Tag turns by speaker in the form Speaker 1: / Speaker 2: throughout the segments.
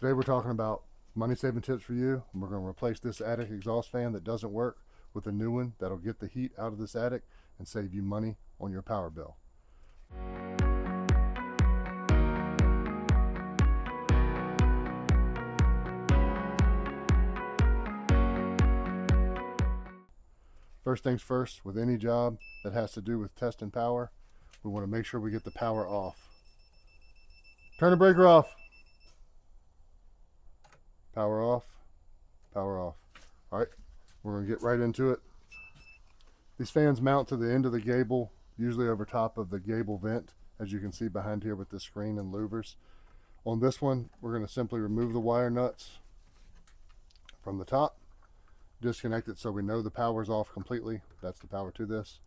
Speaker 1: Today we're talking about money saving tips for you. And we're going to replace this attic exhaust fan that doesn't work with a new one that'll get the heat out of this attic and save you money on your power bill. First things first, with any job that has to do with testing power, we want to make sure we get the power off. Turn the breaker off. Power off. Power off. All right, we're going to get right into it. These fans mount to the end of the gable, usually over top of the gable vent, as you can see behind here with the screen and louvers. On this one, we're going to simply remove the wire nuts from the top, disconnect it so we know the power's off completely. That's the power to this.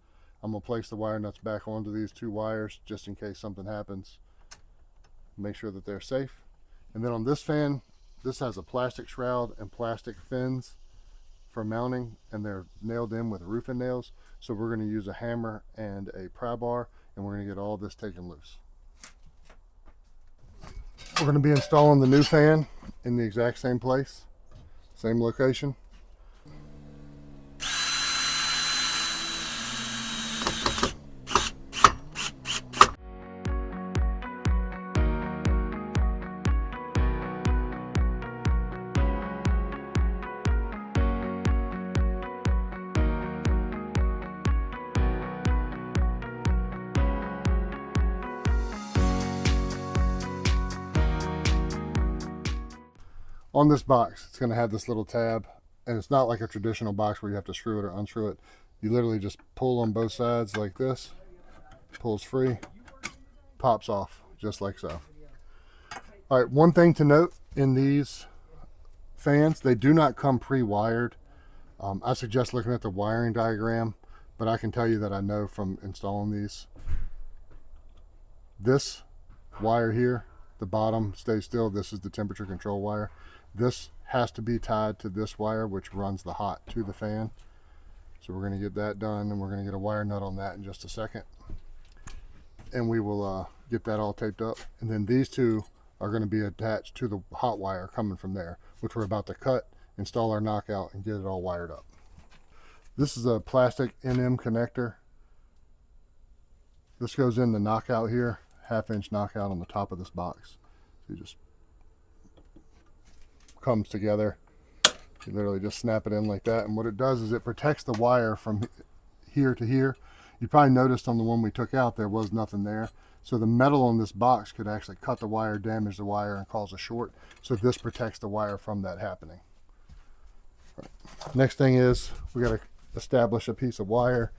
Speaker 1: I'm going to place the wire nuts back onto these two wires just in case something happens. Make sure that they're safe. And then on this fan, this has a plastic shroud and plastic fins for mounting, and they're nailed in with roofing nails. So we're going to use a hammer and a pry bar, and we're going to get all this taken loose. We're going to be installing the new fan in the exact same place, same location. On this box, it's going to have this little tab, and it's not like a traditional box where you have to screw it or unscrew it. You literally just pull on both sides like this, pulls free, pops off just like so. All right, one thing to note in these fans, they do not come pre-wired. I suggest looking at the wiring diagram, but I can tell you that I know from installing these. This wire here, the bottom stays still. This is the temperature control wire. This has to be tied to this wire, which runs the hot to the fan. So we're going to get that done, and we're going to get a wire nut on that in just a second. And we will get that all taped up. And then these two are going to be attached to the hot wire coming from there, which we're about to cut, install our knockout, and get it all wired up. This is a plastic NM connector. This goes in the knockout here, 1/2 inch knockout on the top of this box. So you just comes together. You literally just snap it in like that, and what it does is it protects the wire from here to here. You probably noticed on the one we took out there was nothing there, so the metal on this box could actually cut the wire, damage the wire, and cause a short. So this protects the wire from that happening. Right. Next thing is we got to establish a piece of wire.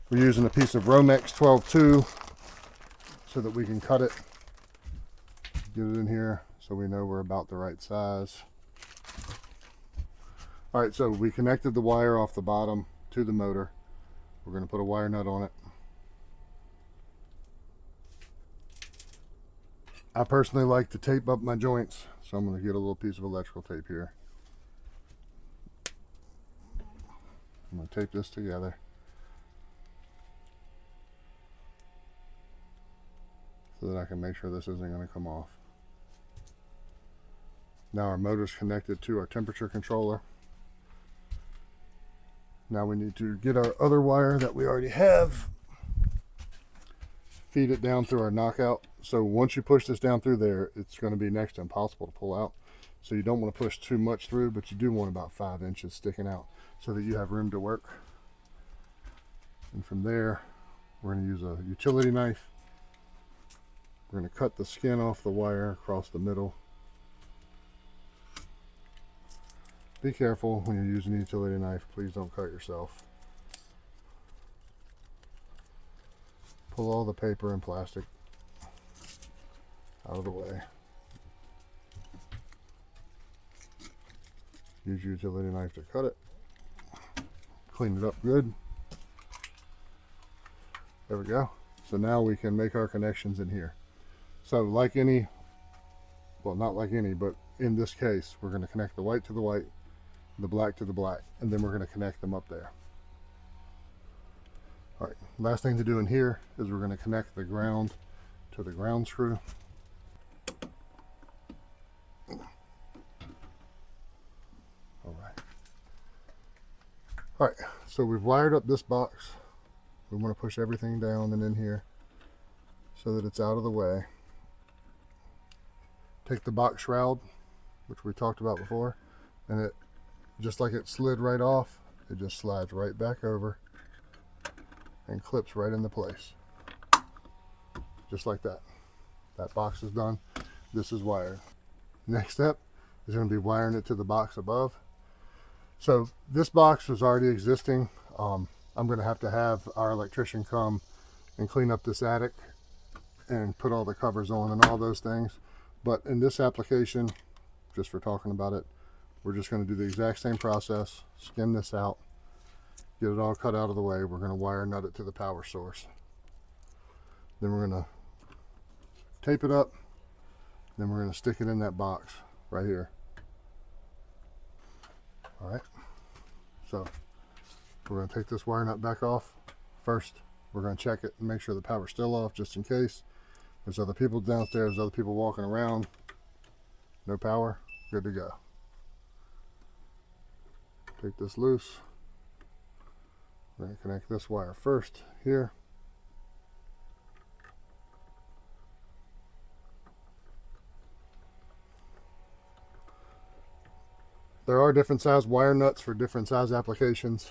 Speaker 1: We're using a piece of Romex 12-2 so that we can cut it, get it in here so we know we're about the right size. All right, so we connected the wire off the bottom to the motor. We're going to put a wire nut on it. I personally like to tape up my joints, so I'm going to get a little piece of electrical tape here. I'm going to tape this together. So that I can make sure this isn't going to come off. Now our motor's connected to our temperature controller. Now we need to get our other wire that we already have, feed it down through our knockout. So once you push this down through there, it's going to be next to impossible to pull out. So you don't want to push too much through, but you do want about 5 inches sticking out so that you have room to work. And from there, we're going to use a utility knife. We're going to cut the skin off the wire across the middle. Be careful when you're using a utility knife. Please don't cut yourself. Pull all the paper and plastic out of the way. Use your utility knife to cut it. Clean it up good. There we go. So now we can make our connections in here. So like any, well, not like any, but in this case, we're going to connect the white to the white, the black to the black, and then we're going to connect them up there. All right, last thing to do in here is we're going to connect the ground to the ground screw. All right, so we've wired up this box. We want to push everything down and in here so that it's out of the way. Take the box shroud, which we talked about before, and it, just like it slid right off, it just slides right back over and clips right into place. Just like that. That box is done. This is wired. Next step is going to be wiring it to the box above. So this box was already existing. I'm going to have our electrician come and clean up this attic and put all the covers on and all those things. But in this application, just for talking about it, we're just going to do the exact same process, skim this out, get it all cut out of the way. We're going to wire nut it to the power source. Then we're going to tape it up. Then we're going to stick it in that box right here. All right. So we're going to take this wire nut back off. First, we're going to check it and make sure the power's still off, just in case. There's other people downstairs, other people walking around. No power, good to go. Take this loose. We're going to connect this wire first here. There are different size wire nuts for different size applications.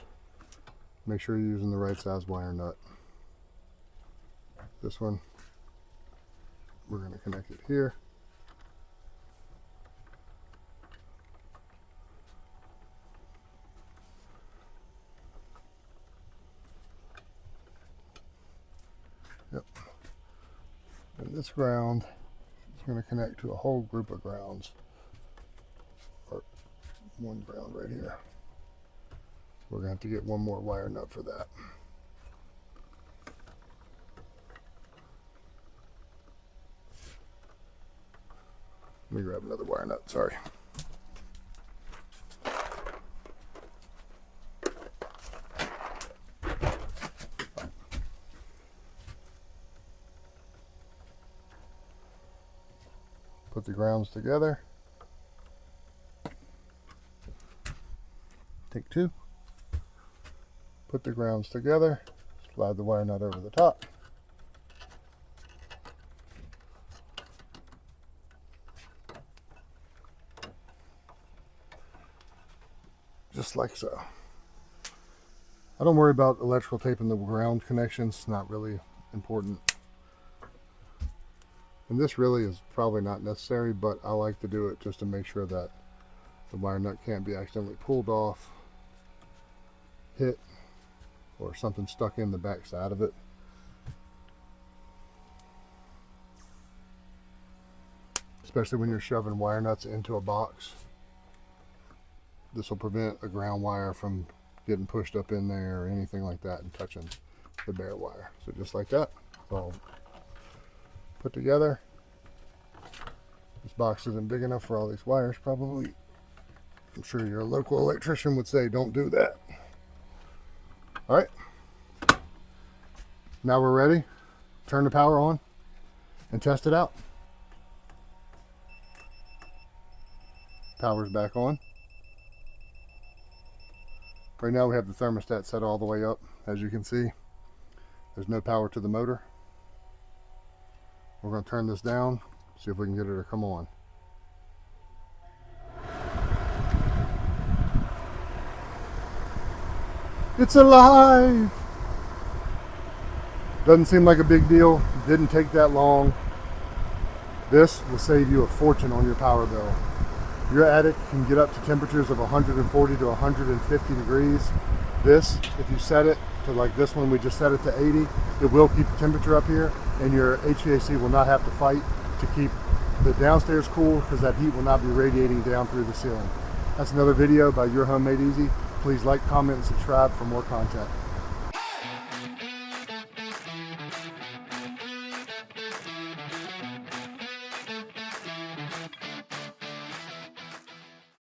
Speaker 1: Make sure you're using the right size wire nut. This one, we're going to connect it here. Yep. And this ground is going to connect to a whole group of grounds. Or one ground right here. We're going to have to get one more wire nut for that. Let me grab another wire nut, sorry. Put the grounds together. Take two. Put the grounds together. Slide the wire nut over the top. Just like so. I don't worry about electrical taping the ground connections. It's not really important. And this really is probably not necessary, but I like to do it just to make sure that the wire nut can't be accidentally pulled off, hit, or something stuck in the back side of it. Especially when you're shoving wire nuts into a box. This will prevent a ground wire from getting pushed up in there or anything like that and touching the bare wire. So just like that, it's all put together. This box isn't big enough for all these wires probably. I'm sure your local electrician would say don't do that. All right, now we're ready. Turn the power on and test it out. Power's back on. Right now we have the thermostat set all the way up. As you can see, there's no power to the motor. We're going to turn this down, see if we can get it to come on. It's alive! Doesn't seem like a big deal. Didn't take that long. This will save you a fortune on your power bill. Your attic can get up to temperatures of 140 to 150 degrees. This, if you set it to like this one, we just set it to 80, it will keep the temperature up here, and your HVAC will not have to fight to keep the downstairs cool, because that heat will not be radiating down through the ceiling. That's another video by Your Home Made Easy. Please like, comment, and subscribe for more content.